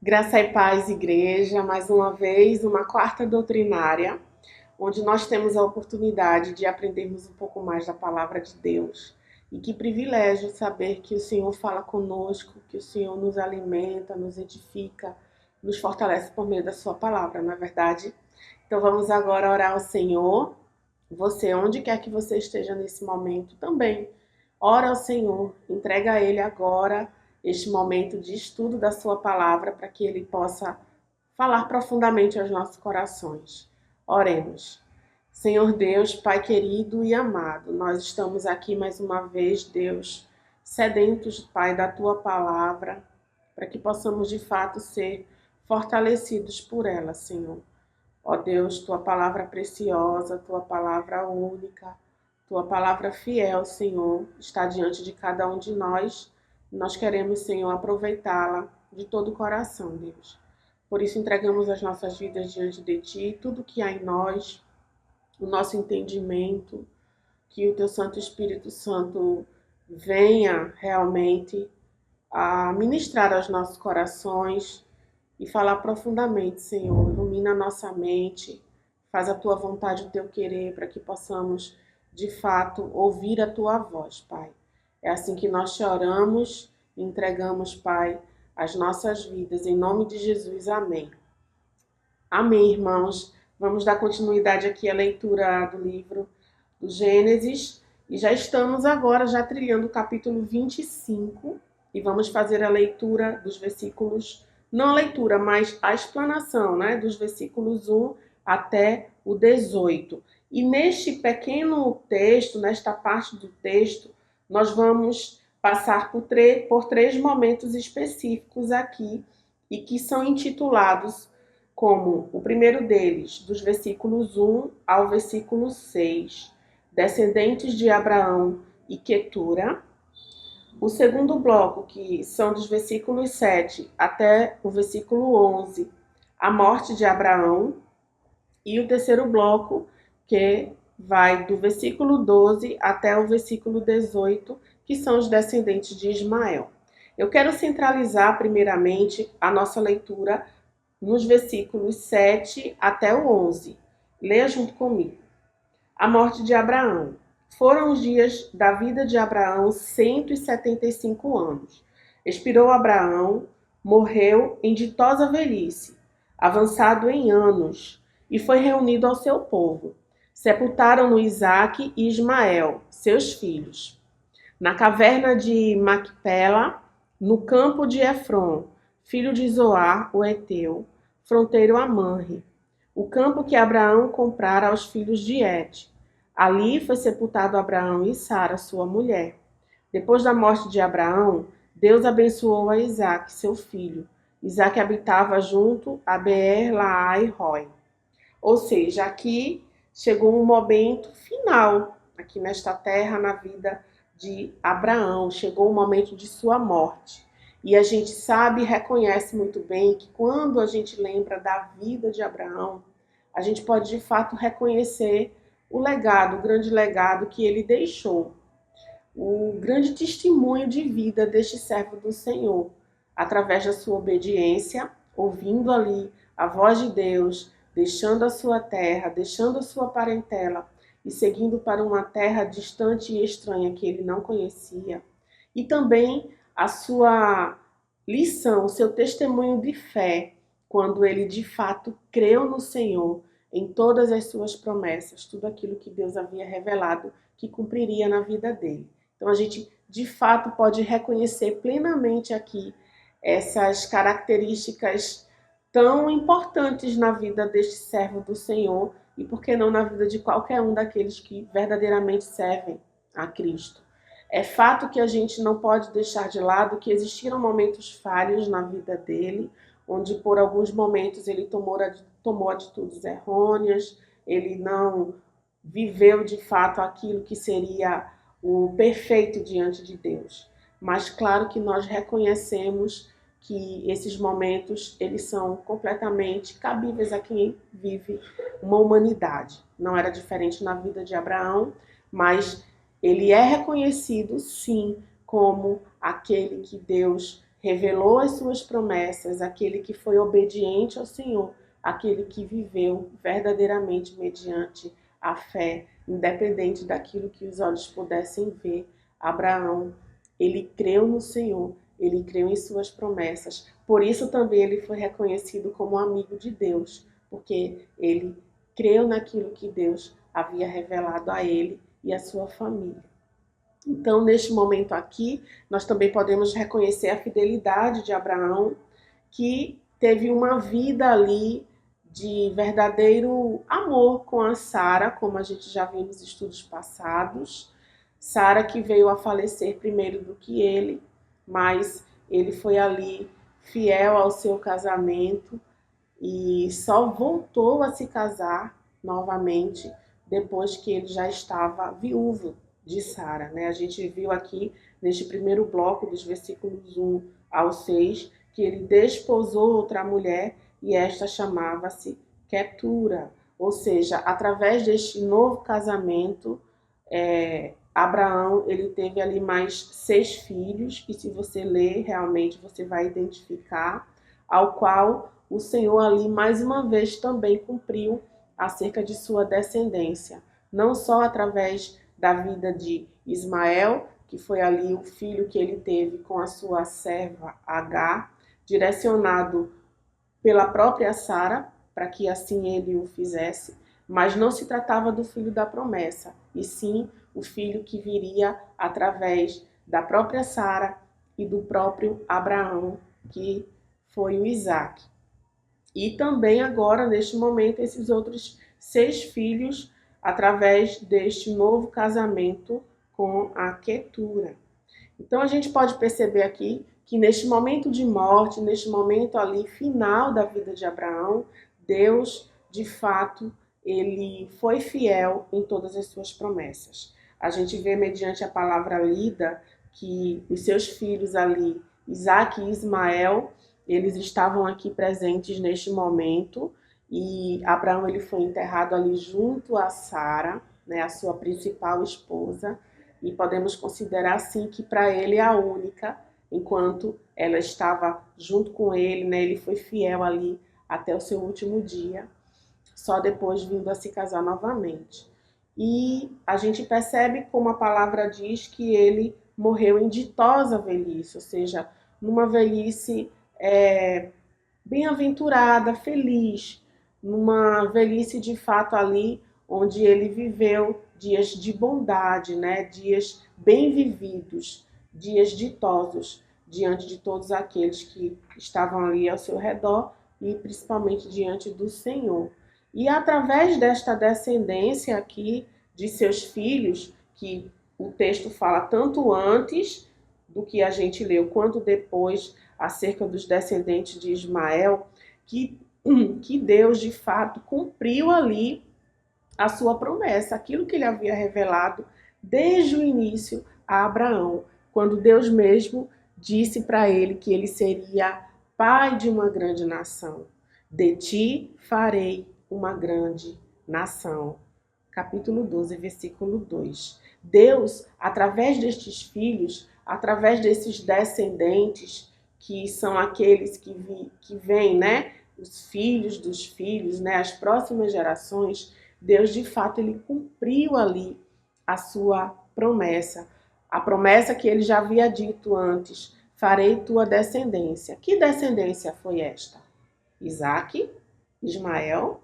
Graça e paz, igreja, mais uma vez, uma quarta doutrinária, onde nós temos a oportunidade de aprendermos um pouco mais da palavra de Deus. E que privilégio saber que o Senhor fala conosco, que o Senhor nos alimenta, nos edifica, nos fortalece por meio da sua palavra, não é verdade? Então vamos agora orar ao Senhor. Você, onde quer que você esteja nesse momento, também ora ao Senhor, entrega a Ele agora este momento de estudo da sua palavra para que Ele possa falar profundamente aos nossos corações. Oremos. Senhor Deus, Pai querido e amado, nós estamos aqui mais uma vez, Deus, sedentos, Pai, da Tua palavra, para que possamos de fato ser fortalecidos por ela, Senhor. Ó Deus, Tua palavra preciosa, Tua palavra única, Tua palavra fiel, Senhor, está diante de cada um de nós. Nós queremos, Senhor, aproveitá-la de todo o coração, Deus. Por isso entregamos as nossas vidas diante de Ti, tudo que há em nós, o nosso entendimento, que o Teu Santo Espírito Santo venha realmente a ministrar aos nossos corações e falar profundamente, Senhor. Ilumina a nossa mente, faz a Tua vontade, o Teu querer, para que possamos, de fato, ouvir a Tua voz, Pai. É assim que nós te oramos e entregamos, Pai, as nossas vidas. Em nome de Jesus, amém. Amém, irmãos. Vamos dar continuidade aqui à leitura do livro do Gênesis. E já estamos agora já trilhando o capítulo 25. E vamos fazer a leitura dos versículos, não a leitura, mas a explanação, né, dos versículos 1 até o 18. E neste pequeno texto, nesta parte do texto, nós vamos passar por três momentos específicos aqui e que são intitulados como o primeiro deles, dos versículos 1 ao versículo 6, descendentes de Abraão e Quetura. O segundo bloco, que são dos versículos 7 até o versículo 11, a morte de Abraão. E o terceiro bloco, que vai do versículo 12 até o versículo 18, que são os descendentes de Ismael. Eu quero centralizar primeiramente a nossa leitura nos versículos 7 até o 11. Leia junto comigo. A morte de Abraão. Foram os dias da vida de Abraão 175 anos. Expirou Abraão, morreu em ditosa velhice, avançado em anos, e foi reunido ao seu povo. Sepultaram-no Isaque e Ismael, seus filhos, na caverna de Macpela, no campo de Efron, filho de Zoar, o Eteu, fronteiro a Manre, o campo que Abraão comprara aos filhos de Et. Ali foi sepultado Abraão e Sara, sua mulher. Depois da morte de Abraão, Deus abençoou a Isaque, seu filho. Isaque habitava junto a Beer-Lahai-Roi. Ou seja, aqui chegou um momento final, aqui nesta terra, na vida de Abraão. Chegou o momento de sua morte. E a gente sabe e reconhece muito bem que quando a gente lembra da vida de Abraão, a gente pode de fato reconhecer o legado, o grande legado que ele deixou. O grande testemunho de vida deste servo do Senhor, através da sua obediência, ouvindo ali a voz de Deus, deixando a sua terra, deixando a sua parentela e seguindo para uma terra distante e estranha que ele não conhecia. E também a sua lição, o seu testemunho de fé, quando ele de fato creu no Senhor em todas as suas promessas, tudo aquilo que Deus havia revelado que cumpriria na vida dele. Então a gente de fato pode reconhecer plenamente aqui essas características tão importantes na vida deste servo do Senhor e por que não na vida de qualquer um daqueles que verdadeiramente servem a Cristo. É fato que a gente não pode deixar de lado que existiram momentos falhos na vida dele, onde por alguns momentos ele tomou atitudes errôneas, ele não viveu de fato aquilo que seria o perfeito diante de Deus. Mas claro que nós reconhecemos que esses momentos eles são completamente cabíveis a quem vive uma humanidade. Não era diferente na vida de Abraão, mas ele é reconhecido, sim, como aquele que Deus revelou as suas promessas, aquele que foi obediente ao Senhor, aquele que viveu verdadeiramente mediante a fé, independente daquilo que os olhos pudessem ver. Abraão, ele creu no Senhor, ele creu em suas promessas. Por isso também ele foi reconhecido como amigo de Deus, porque ele creu naquilo que Deus havia revelado a ele e a sua família. Então, neste momento aqui, nós também podemos reconhecer a fidelidade de Abraão, que teve uma vida ali de verdadeiro amor com a Sara, como a gente já viu nos estudos passados. Sara que veio a falecer primeiro do que ele, mas ele foi ali fiel ao seu casamento e só voltou a se casar novamente depois que ele já estava viúvo de Sara, né? A gente viu aqui neste primeiro bloco dos versículos 1 ao 6 que ele desposou outra mulher e esta chamava-se Quetura, ou seja, através deste novo casamento, Abraão ele teve ali mais 6 filhos, e se você ler realmente você vai identificar, ao qual o Senhor ali mais uma vez também cumpriu acerca de sua descendência, não só através da vida de Ismael, que foi ali o filho que ele teve com a sua serva Agar, direcionado pela própria Sara, para que assim ele o fizesse, mas não se tratava do filho da promessa, e sim o filho que viria através da própria Sara e do próprio Abraão, que foi o Isaac. E também agora, neste momento, esses outros 6 filhos, através deste novo casamento com a Quetura. Então a gente pode perceber aqui que neste momento de morte, neste momento ali final da vida de Abraão, Deus, de fato, ele foi fiel em todas as suas promessas. A gente vê mediante a palavra lida que os seus filhos ali, Isaac e Ismael, eles estavam aqui presentes neste momento, e Abraão ele foi enterrado ali junto a Sara, né, a sua principal esposa, e podemos considerar assim que para ele é a única, enquanto ela estava junto com ele, né, ele foi fiel ali até o seu último dia, só depois vindo a se casar novamente. E a gente percebe como a palavra diz que ele morreu em ditosa velhice, ou seja, numa velhice bem-aventurada, feliz, numa velhice de fato ali onde ele viveu dias de bondade, né? Dias bem vividos, dias ditosos diante de todos aqueles que estavam ali ao seu redor e principalmente diante do Senhor. E através desta descendência aqui de seus filhos, que o texto fala tanto antes do que a gente leu quanto depois acerca dos descendentes de Ismael, que Deus de fato cumpriu ali a sua promessa, aquilo que ele havia revelado desde o início a Abraão, quando Deus mesmo disse para ele que ele seria pai de uma grande nação. De ti farei uma grande nação. Capítulo 12, versículo 2. Deus, através destes filhos, através desses descendentes, que são aqueles que vêm, né? Os filhos dos filhos, né? As próximas gerações, Deus, de fato, ele cumpriu ali a sua promessa. A promessa que ele já havia dito antes, farei tua descendência. Que descendência foi esta? Isaac, Ismael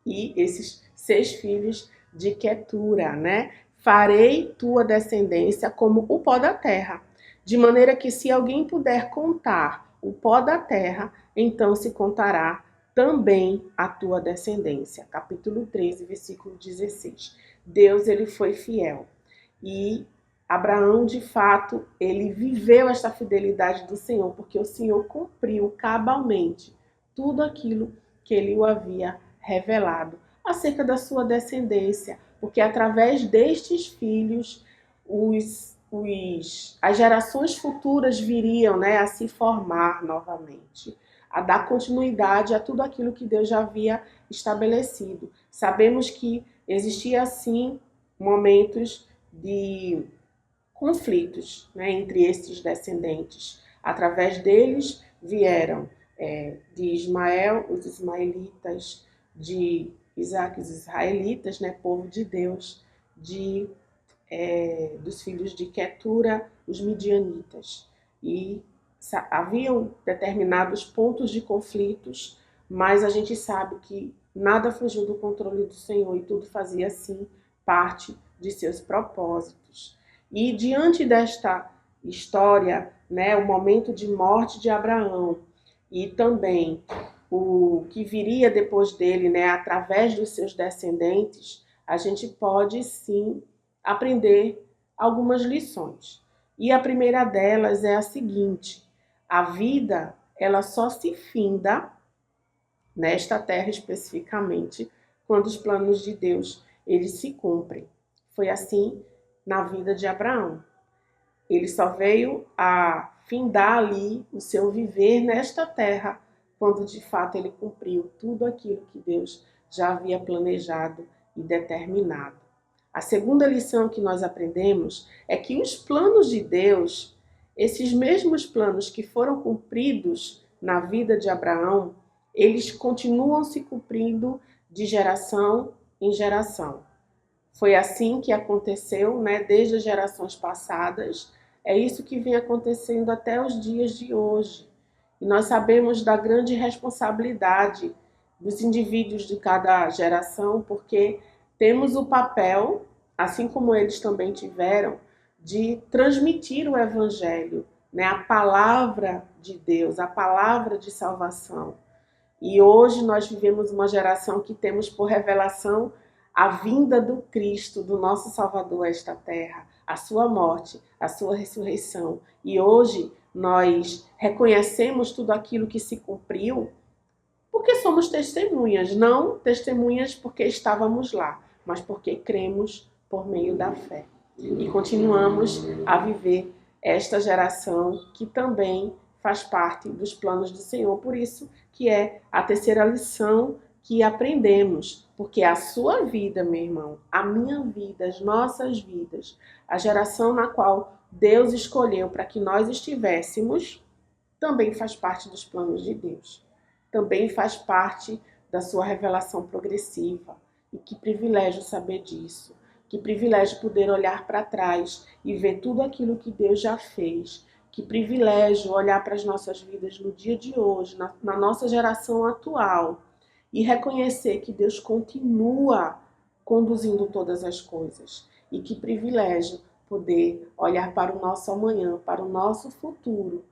e esses 6 filhos de Quetura, né? Farei tua descendência como o pó da terra, de maneira que se alguém puder contar o pó da terra, então se contará também a tua descendência. Capítulo 13, versículo 16. Deus, ele foi fiel. E Abraão, de fato, ele viveu esta fidelidade do Senhor, porque o Senhor cumpriu cabalmente tudo aquilo que ele o havia revelado acerca da sua descendência, porque através destes filhos, os as gerações futuras viriam, né, a se formar novamente, a dar continuidade a tudo aquilo que Deus já havia estabelecido. Sabemos que existia, sim, momentos de conflitos, né, entre esses descendentes. Através deles vieram de Ismael, os ismaelitas, de Isaac, os israelitas, né, povo de Deus, dos filhos de Quetura, os midianitas. E haviam determinados pontos de conflitos, mas a gente sabe que nada fugiu do controle do Senhor e tudo fazia, sim, parte de seus propósitos. E diante desta história, né, o momento de morte de Abraão e também o que viria depois dele, né, através dos seus descendentes, a gente pode, sim, aprender algumas lições. E a primeira delas é a seguinte: a vida, ela só se finda nesta terra especificamente quando os planos de Deus eles se cumprem. Foi assim na vida de Abraão. Ele só veio a findar ali o seu viver nesta terra quando de fato ele cumpriu tudo aquilo que Deus já havia planejado e determinado. A segunda lição que nós aprendemos é que os planos de Deus, esses mesmos planos que foram cumpridos na vida de Abraão, eles continuam se cumprindo de geração em geração. Foi assim que aconteceu, né, desde as gerações passadas. É isso que vem acontecendo até os dias de hoje. E nós sabemos da grande responsabilidade dos indivíduos de cada geração, porque temos o papel, assim como eles também tiveram, de transmitir o Evangelho, né, a palavra de Deus, a palavra de salvação. E hoje nós vivemos uma geração que temos por revelação a vinda do Cristo, do nosso Salvador a esta terra, a sua morte, a sua ressurreição. E hoje nós reconhecemos tudo aquilo que se cumpriu porque somos testemunhas, não testemunhas porque estávamos lá, mas porque cremos por meio da fé. E continuamos a viver esta geração que também faz parte dos planos do Senhor. Por isso que é a terceira lição que aprendemos, porque a sua vida, meu irmão, a minha vida, as nossas vidas, a geração na qual Deus escolheu para que nós estivéssemos, também faz parte dos planos de Deus. Também faz parte da sua revelação progressiva. E que privilégio saber disso. Que privilégio poder olhar para trás e ver tudo aquilo que Deus já fez. Que privilégio olhar para as nossas vidas no dia de hoje, na nossa geração atual, e reconhecer que Deus continua conduzindo todas as coisas. E que privilégio poder olhar para o nosso amanhã, para o nosso futuro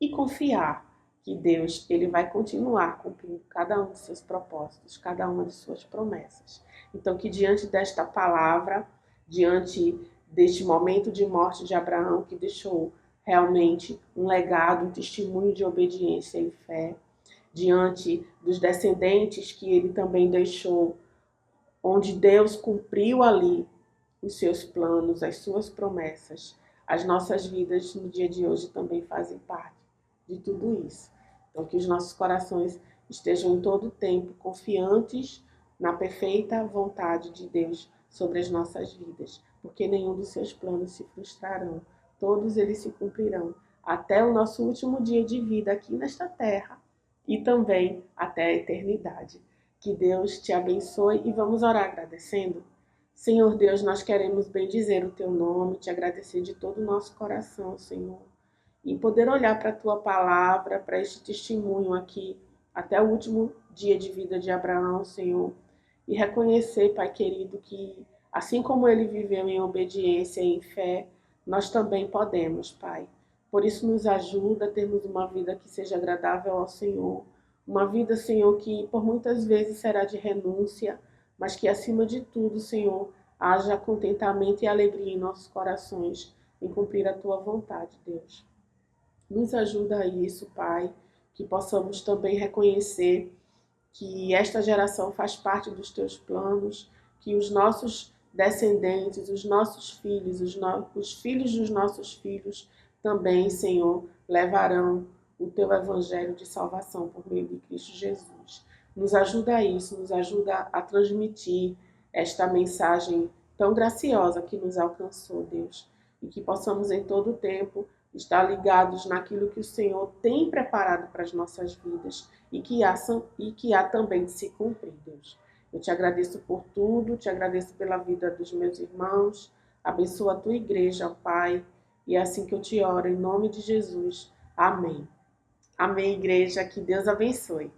e confiar que Deus ele vai continuar cumprindo cada um de seus propósitos, cada uma de suas promessas. Então, que diante desta palavra, diante deste momento de morte de Abraão, que deixou realmente um legado, um testemunho de obediência e fé, diante dos descendentes que ele também deixou, onde Deus cumpriu ali os seus planos, as suas promessas, as nossas vidas no dia de hoje também fazem parte de tudo isso. Então, que os nossos corações estejam em todo o tempo confiantes na perfeita vontade de Deus sobre as nossas vidas, porque nenhum dos seus planos se frustrarão, todos eles se cumprirão, até o nosso último dia de vida aqui nesta terra e também até a eternidade. Que Deus te abençoe e vamos orar agradecendo. Senhor Deus, nós queremos bendizer o teu nome, te agradecer de todo o nosso coração, Senhor, e poder olhar para a tua palavra, para este testemunho aqui, até o último dia de vida de Abraão, Senhor, e reconhecer, Pai querido, que assim como ele viveu em obediência e em fé, nós também podemos, Pai. Por isso nos ajuda a termos uma vida que seja agradável ao Senhor, uma vida, Senhor, que por muitas vezes será de renúncia, mas que acima de tudo, Senhor, haja contentamento e alegria em nossos corações em cumprir a tua vontade, Deus. Nos ajuda a isso, Pai, que possamos também reconhecer que esta geração faz parte dos teus planos, que os nossos descendentes, os nossos filhos, os filhos dos nossos filhos também, Senhor, levarão o teu evangelho de salvação por meio de Cristo Jesus. Nos ajuda a isso, nos ajuda a transmitir esta mensagem tão graciosa que nos alcançou, Deus, e que possamos em todo o tempo estar ligados naquilo que o Senhor tem preparado para as nossas vidas e que há também de se cumprir, Deus. Eu te agradeço por tudo, te agradeço pela vida dos meus irmãos, abençoa a tua igreja, Pai, e é assim que eu te oro, em nome de Jesus. Amém. Amém, igreja, que Deus abençoe.